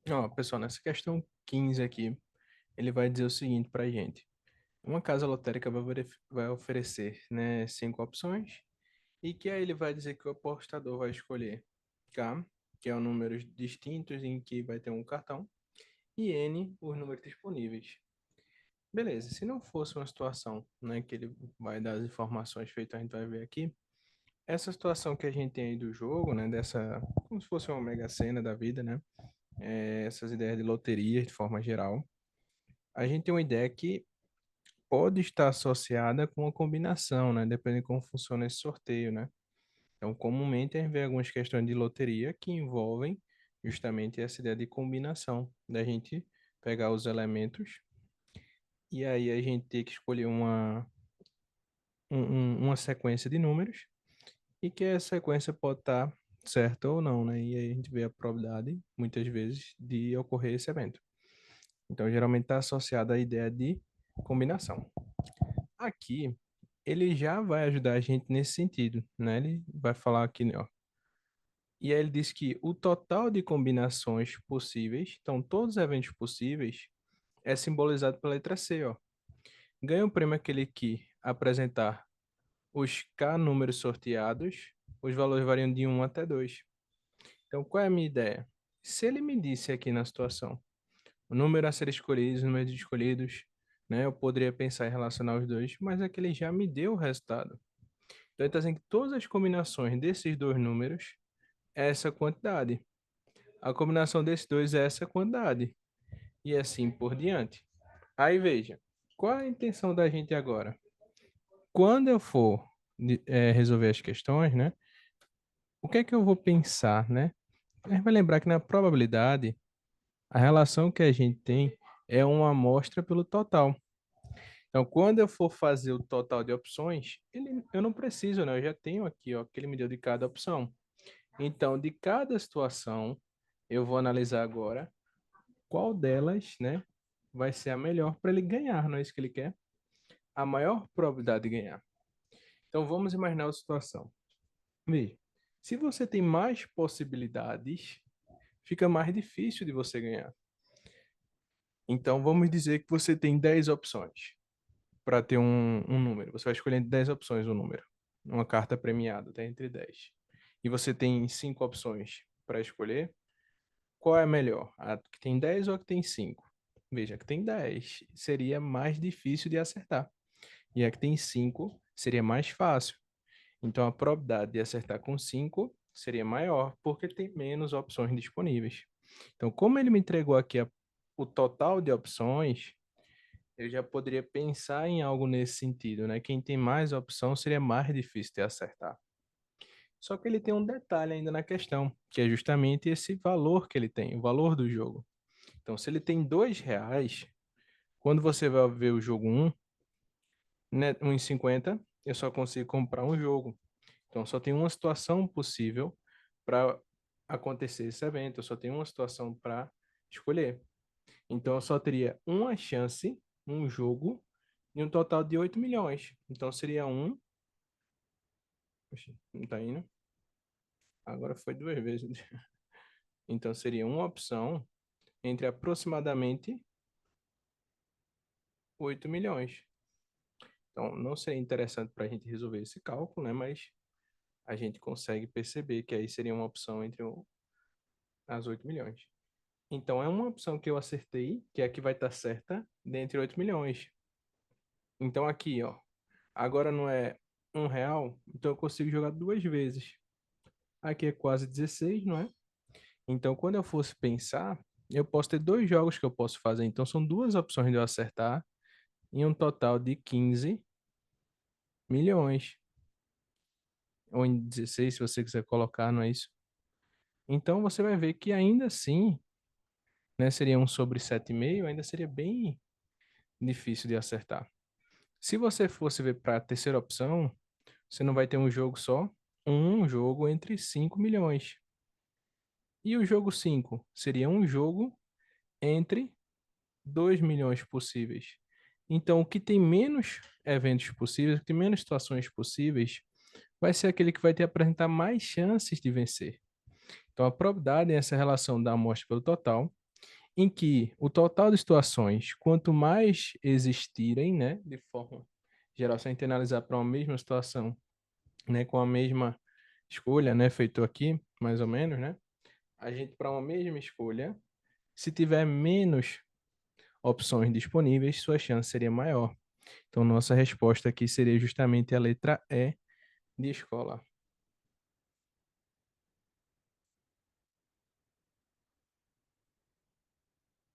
Ó, pessoal, nessa questão 15 aqui, ele vai dizer o seguinte para a gente. Uma casa lotérica vai oferecer, né, 5 opções e que aí ele vai dizer que o apostador vai escolher K, que é o números distintos em que vai ter um cartão, e N, os números disponíveis. Beleza, se não fosse uma situação, né, que ele vai dar as informações feitas, a gente vai ver aqui, essa situação que a gente tem aí do jogo, né, dessa, como se fosse uma mega sena da vida, né, essas ideias de loteria de forma geral, a gente tem uma ideia que pode estar associada com uma combinação, né, dependendo de como funciona esse sorteio, né. Então, comumente a gente vê algumas questões de loteria que envolvem justamente essa ideia de combinação, da gente pegar os elementos e aí a gente ter que escolher uma sequência de números e que essa sequência pode estar certa ou não, né? E aí a gente vê a probabilidade, muitas vezes, de ocorrer esse evento. Então, geralmente está associada à ideia de combinação. Aqui, ele já vai ajudar a gente nesse sentido, né? Ele vai falar aqui, ó. E aí ele diz que o total de combinações possíveis, então todos os eventos possíveis, é simbolizado pela letra C, ó. Ganha o prêmio aquele que apresentar os K números sorteados, os valores variam de 1 até 2. Então, qual é a minha ideia? Se ele me disse aqui na situação, o número a ser escolhido, os números escolhidos, né, eu poderia pensar em relacionar os dois, mas é que ele já me deu o resultado. Então, ele está dizendo que todas as combinações desses dois números é essa quantidade. A combinação desses dois é essa quantidade. E assim por diante. Aí veja, qual é a intenção da gente agora? Quando eu for resolver as questões, né? O que é que eu vou pensar, né? A gente vai lembrar que na probabilidade, a relação que a gente tem é uma amostra pelo total. Então, quando eu for fazer o total de opções, eu não preciso, né? Eu já tenho aqui, ó, que ele me deu de cada opção. Então, de cada situação, eu vou analisar agora qual delas, né, vai ser a melhor para ele ganhar, não é isso que ele quer? A maior probabilidade de ganhar. Então, vamos imaginar a situação. Veja, se você tem mais possibilidades, fica mais difícil de você ganhar. Então, vamos dizer que você tem 10 opções para ter um número. Você vai escolher entre 10 opções um número. Uma carta premiada, tá entre 10. E você tem 5 opções para escolher. Qual é a melhor? A que tem 10 ou a que tem 5? Veja, a que tem 10 seria mais difícil de acertar. E a que tem 5 seria mais fácil. Então, a probabilidade de acertar com 5 seria maior, porque tem menos opções disponíveis. Então, como ele me entregou aqui o total de opções, eu já poderia pensar em algo nesse sentido, né? Quem tem mais opção seria mais difícil de acertar. Só que ele tem um detalhe ainda na questão, que é justamente esse valor que ele tem, o valor do jogo. Então, se ele tem R$ 2, quando você vai ver o jogo né, 1,50, eu só consigo comprar um jogo. Então, só tem uma situação possível para acontecer esse evento, eu só tenho uma situação para escolher. Então, eu só teria uma chance, um jogo, e um total de 8 milhões. Então, seria um. Poxa, não tá indo. Agora foi 2 vezes. Então, seria uma opção entre aproximadamente 8 milhões. Então, não seria interessante para a gente resolver esse cálculo, né? Mas a gente consegue perceber que aí seria uma opção entre as 8 milhões. Então, é uma opção que eu acertei, que é a que vai estar certa, dentre 8 milhões. Então, aqui, ó, agora não é R$ 1, então eu consigo jogar 2 vezes. Aqui é quase 16, não é? Então, quando eu fosse pensar, eu posso ter dois jogos que eu posso fazer. Então, são duas opções de eu acertar, em um total de 15 milhões. Ou em 16, se você quiser colocar, não é isso? Então, você vai ver que ainda assim, né, seria 1/7,5, ainda seria bem difícil de acertar. Se você fosse ver para a terceira opção, você não vai ter um jogo só, um jogo entre 5 milhões. E o jogo 5 seria um jogo entre 2 milhões possíveis. Então, o que tem menos eventos possíveis, o que tem menos situações possíveis, vai ser aquele que vai ter apresentar mais chances de vencer. Então, a probabilidade é essa relação da amostra pelo total. em que o total de situações, quanto mais existirem, né, de forma geral, se a gente analisar para uma mesma situação, né, com a mesma escolha, né, feito aqui, mais ou menos, né, a gente para uma mesma escolha, se tiver menos opções disponíveis, sua chance seria maior. Então, nossa resposta aqui seria justamente a letra E de escola.